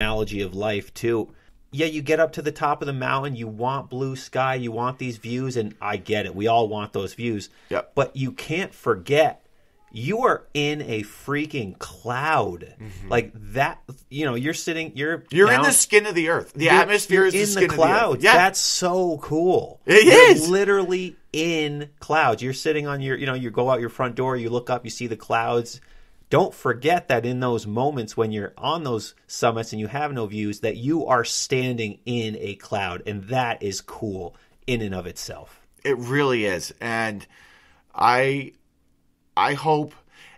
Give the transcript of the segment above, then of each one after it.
analogy of life too. Yeah, you get up to the top of the mountain, you want blue sky, you want these views, and I get it. We all want those views. Yep. But you can't forget you are in a freaking cloud. Like that, you're sitting, you're in down, the skin of the earth. The atmosphere is the skin in the clouds. Of the earth. Yeah. That's so cool. You're literally in clouds. You're sitting on you go out your front door, you look up, you see the clouds. Don't forget that in those moments when you're on those summits and you have no views, that you are standing in a cloud, and that is cool in and of itself. It really is. And I hope,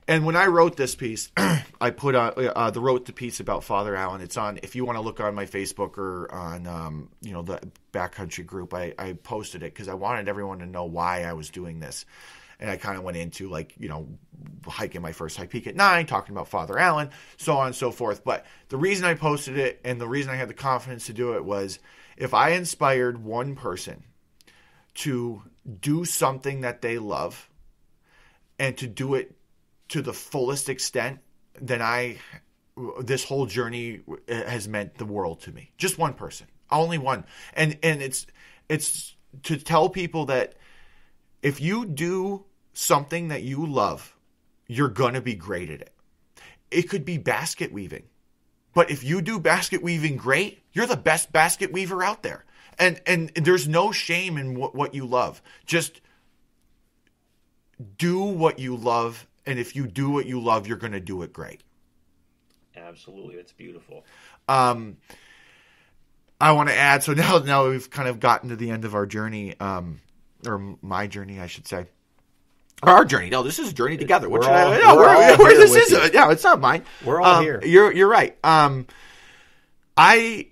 and when I wrote this piece, I put wrote the piece about Father Allen. It's on, if you want to look on my Facebook or on, the backcountry group, I posted it because I wanted everyone to know why I was doing this. And I kind of went into hiking my first high peak at 9, talking about Father Allen, so on and so forth. But the reason I posted it and the reason I had the confidence to do it was if I inspired one person to do something that they love and to do it to the fullest extent, then this whole journey has meant the world to me. Just one person, only one. And it's to tell people that if you do something that you love, you're going to be great at it. It could be basket weaving. But if you do basket weaving great, you're the best basket weaver out there. And there's no shame in what you love. Just do what you love. And if you do what you love, you're going to do it great. Absolutely. It's beautiful. I want to add, so now we've kind of gotten to the end of our journey, or my journey, I should say. Or our journey. No, this is a journey together. It's not mine. We're all here. You're right. When I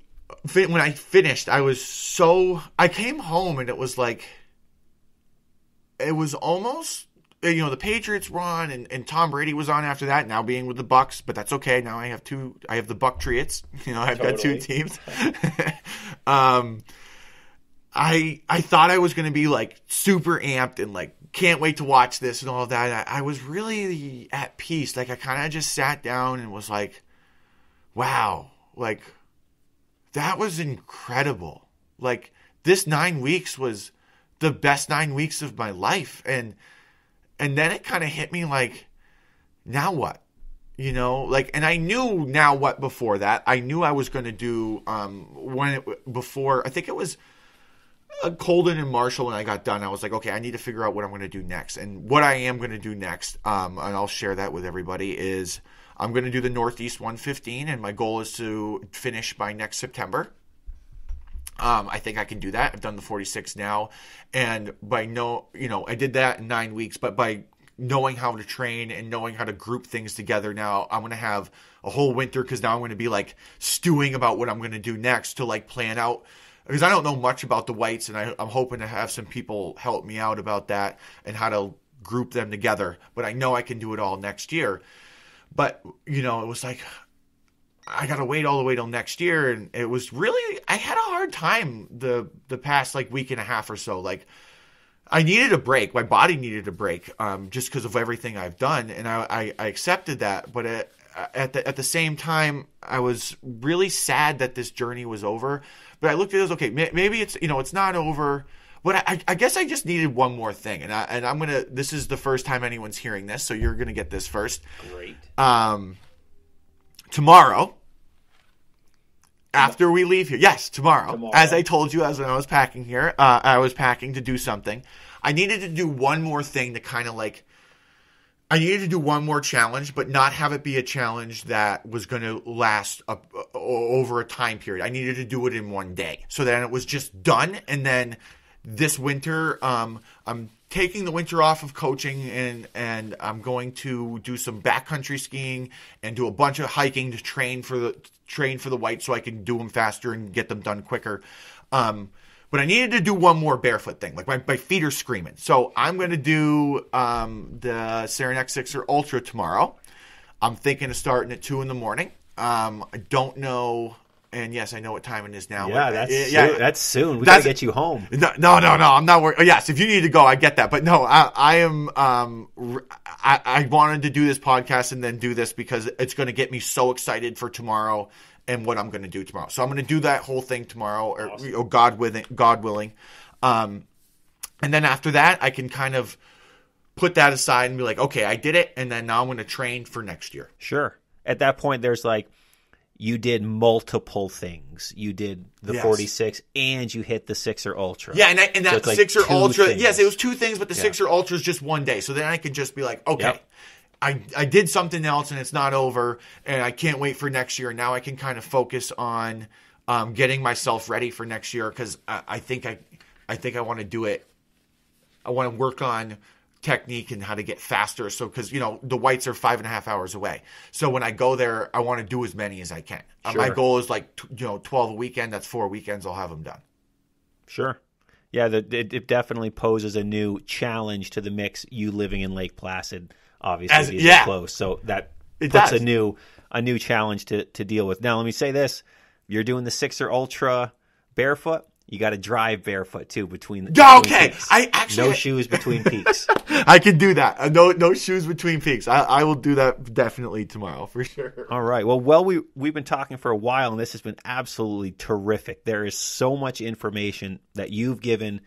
finished, I came home and it was almost, the Patriots were on and Tom Brady was on after that, now being with the Bucks, but that's okay. Now I have the Buctriots. I've got two teams. I thought I was going to be super amped and can't wait to watch this and all of that. I was really at peace. I kind of just sat down and was wow, that was incredible. This 9 weeks was the best 9 weeks of my life. And then it kind of hit me now what? And I knew now what before that. I knew I was going to do, I think it was Colden and Marshall, when I got done, I was okay, I need to figure out what I'm going to do next. And what I am going to do next, and I'll share that with everybody, is I'm going to do the Northeast 115, and my goal is to finish by next September. I think I can do that. I've done the 46 now, and I did that in 9 weeks, but by knowing how to train and knowing how to group things together now, I'm going to have a whole winter, because now I'm going to be stewing about what I'm going to do next to plan out. Because I don't know much about the whites, and I'm hoping to have some people help me out about that and how to group them together. But I know I can do it all next year. But, it was I got to wait all the way till next year. And it was really, I had a hard time the past week and a half or so. I needed a break. My body needed a break just because of everything I've done. And I accepted that. But at the same time, I was really sad that this journey was over. But I looked at it as, okay, maybe it's, it's not over. But I guess I just needed one more thing. And I'm going to, this is the first time anyone's hearing this, so you're going to get this first. Great. Tomorrow, after we leave here. Yes, tomorrow. As I told you, as when I was packing here, I was packing to do something. I needed to do one more thing to kind of I needed to do one more challenge, but not have it be a challenge that was going to last over a time period. I needed to do it in one day. So then it was just done. And then this winter, I'm taking the winter off of coaching, and I'm going to do some backcountry skiing and do a bunch of hiking to train for the white, so I can do them faster and get them done quicker. But I needed to do one more barefoot thing. My feet are screaming. So I'm going to do the Saranac 6'er Ultra tomorrow. I'm thinking of starting at 2 a.m. I don't know. And yes, I know what time it is now. Yeah, that's soon. We got to get you home. No. I'm not worried. Yes, if you need to go, I get that. But no, I am. I wanted to do this podcast and then do this because it's going to get me so excited for tomorrow. and what I'm going to do tomorrow. So I'm going to do that whole thing tomorrow, or God willing. And then after that, I can kind of put that aside and be like, okay, I did it, and then now I'm going to train for next year. Sure. At that point, there's like, you did multiple things. You did the 46 and you hit the 6'er Ultra. Yeah, and that so 6'er Ultra, things. yes, it was 2 things, but the 6'er Ultra is just one day. So then I can just be like, okay, I did something else and it's not over, and I can't wait for next year. Now I can kind of focus on getting myself ready for next year, because I think I want to do it. I want to work on technique and how to get faster. So, because, the whites are 5.5 hours away. So when I go there, I want to do as many as I can. Sure. My goal is like, 12 a weekend. That's 4 weekends. I'll have them done. Sure. Yeah, it definitely poses a new challenge to the mix. You living in Lake Placid, obviously, is close. So that puts a new challenge to deal with. Now, let me say this. You're doing the 6'er Ultra barefoot. You got to drive barefoot too between peaks. I actually no shoes between peaks. I can do that. No shoes between peaks. I will do that definitely tomorrow for sure. All right. Well, we've been talking for a while, and this has been absolutely terrific. There is so much information that you've given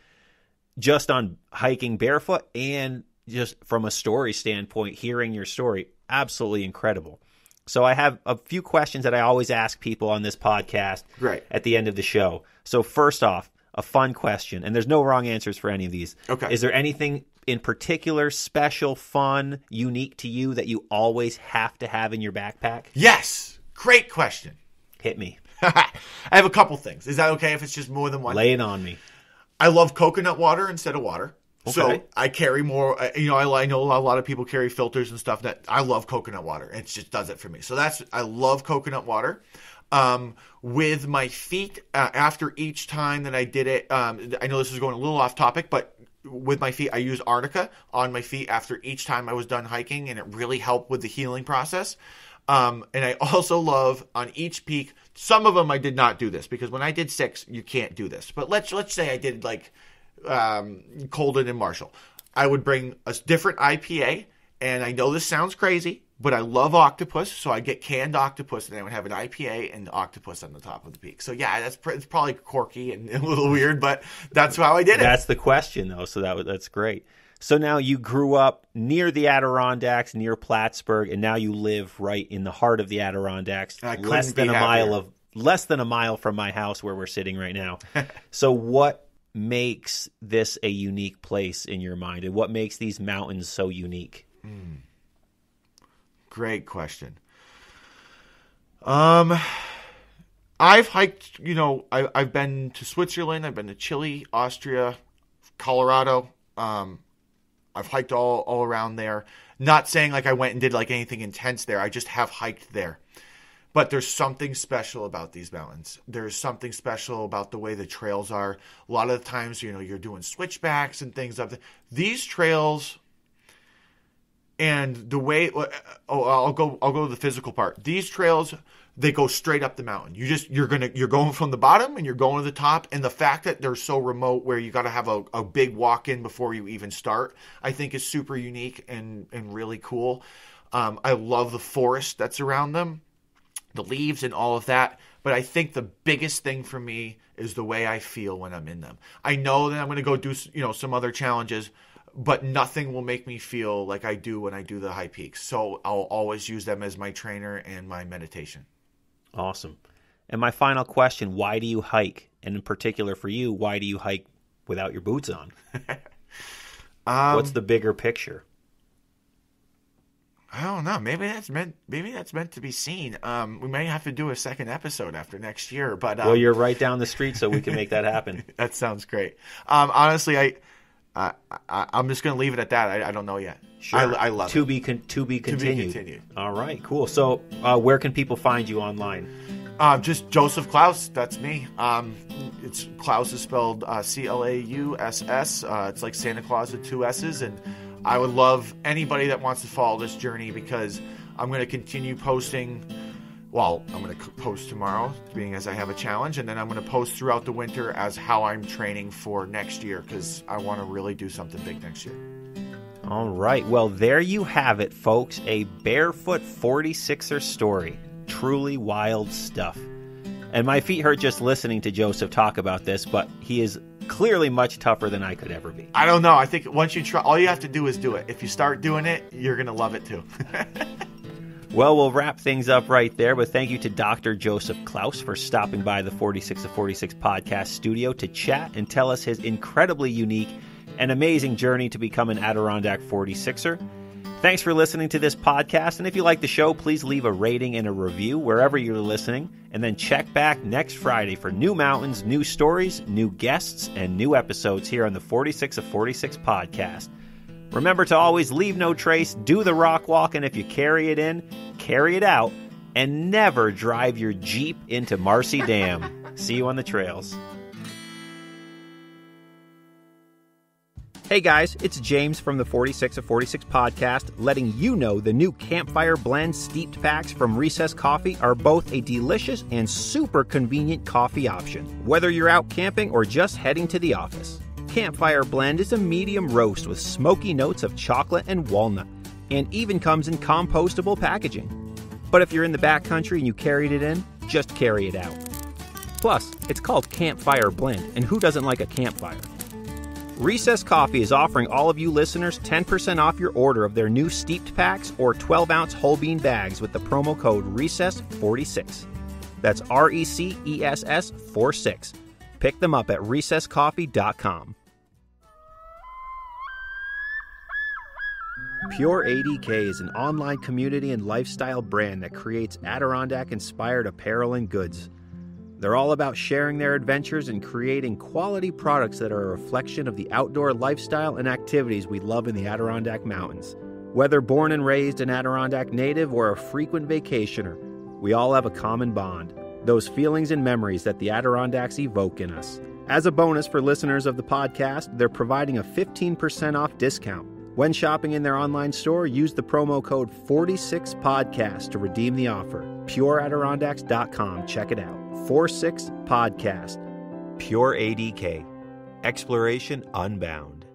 just on hiking barefoot, and just from a story standpoint, hearing your story, absolutely incredible. So I have a few questions that I always ask people on this podcast at the end of the show. So first off, a fun question, and there's no wrong answers for any of these. Okay. Is there anything in particular, special, fun, unique to you that you always have to have in your backpack? Yes. Great question. Hit me. I have a couple things. Is that okay if it's just more than one? Lay it on me. I love coconut water instead of water. Okay. So I carry more, I know a lot of people carry filters and stuff. That I love coconut water. It just does it for me. So I love coconut water. With my feet, after each time that I did it, I know this is going a little off topic, but with my feet, I use Arnica on my feet after each time I was done hiking, and it really helped with the healing process. And I also love on each peak, some of them I did not do this, because when I did 6, you can't do this. But let's say I did like Colden and Marshall. I would bring a different IPA, and I know this sounds crazy, but I love octopus, so I get canned octopus, and I would have an IPA and octopus on the top of the peak. So yeah, it's probably quirky and a little weird, but that's how I did it. That's the question, though, so that's great. So now you grew up near the Adirondacks, near Plattsburgh, and now you live right in the heart of the Adirondacks, less than a mile from my house where we're sitting right now. So what makes this a unique place in your mind, and what makes these mountains so unique? Great question. I've hiked, I've been to Switzerland, I've been to Chile, Austria, Colorado. I've hiked all around there. Not saying like I went and did like anything intense there. I just have hiked there. But there's something special about these mountains. There's something special about the way the trails are. A lot of the times, you're doing switchbacks and things like that. These trails, and the way, I'll go to the physical part. These trails, they go straight up the mountain. You're going from the bottom and you're going to the top. And the fact that they're so remote, where you got to have a big walk in before you even start, I think is super unique and really cool. I love the forest that's around them, the leaves and all of that. But I think the biggest thing for me is the way I feel when I'm in them. I know that I'm going to go do, some other challenges, but nothing will make me feel like I do when I do the high peaks. So I'll always use them as my trainer and my meditation. Awesome. And my final question, why do you hike? And in particular for you, why do you hike without your boots on? What's the bigger picture? I don't know. Maybe that's meant to be seen. We may have to do a second episode after next year. But well, you're right down the street, so we can make that happen. That sounds great. Honestly, I'm just going to leave it at that. I don't know yet. Sure. I love it. To be continued. All right, cool. So where can people find you online? Just Joseph Klaus. That's me. It's Klaus is spelled Clauss. It's like Santa Claus with 2 S's. And I would love anybody that wants to follow this journey, because I'm going to continue posting. Well, I'm going to post tomorrow, being as I have a challenge, and then I'm going to post throughout the winter as how I'm training for next year, because I want to really do something big next year. All right. Well, there you have it, folks. A Barefoot 46'er story. Truly wild stuff. And my feet hurt just listening to Joseph talk about this, but he is clearly much tougher than I could ever be. I don't know. I think once you try, all you have to do is do it. If you start doing it, you're going to love it too. Well, we'll wrap things up right there, but thank you to Dr. Joseph Klaus for stopping by the 46 of 46 podcast studio to chat and tell us his incredibly unique and amazing journey to become an Adirondack 46'er. Thanks for listening to this podcast, and if you like the show, please leave a rating and a review wherever you're listening, and then check back next Friday for new mountains, new stories, new guests, and new episodes here on the 46 of 46 podcast. Remember to always leave no trace, do the rock walk, and if you carry it in, carry it out, and never drive your Jeep into Marcy Dam. See you on the trails. Hey guys, it's James from the 46 of 46 podcast, letting you know the new Campfire Blend Steeped Packs from Recess Coffee are both a delicious and super convenient coffee option, whether you're out camping or just heading to the office. Campfire Blend is a medium roast with smoky notes of chocolate and walnut, and even comes in compostable packaging. But if you're in the backcountry and you carried it in, just carry it out. Plus, it's called Campfire Blend, and who doesn't like a campfire? Recess Coffee is offering all of you listeners 10% off your order of their new steeped packs or 12-ounce whole bean bags with the promo code RECESS46. That's RECESS 46. Pick them up at recesscoffee.com. Pure ADK is an online community and lifestyle brand that creates Adirondack-inspired apparel and goods. They're all about sharing their adventures and creating quality products that are a reflection of the outdoor lifestyle and activities we love in the Adirondack Mountains. Whether born and raised an Adirondack native or a frequent vacationer, we all have a common bond, those feelings and memories that the Adirondacks evoke in us. As a bonus for listeners of the podcast, they're providing a 15% off discount. When shopping in their online store, use the promo code 46podcast to redeem the offer. PureAdirondacks.com. Check it out. 46 Podcast. Pure ADK. Exploration Unbound.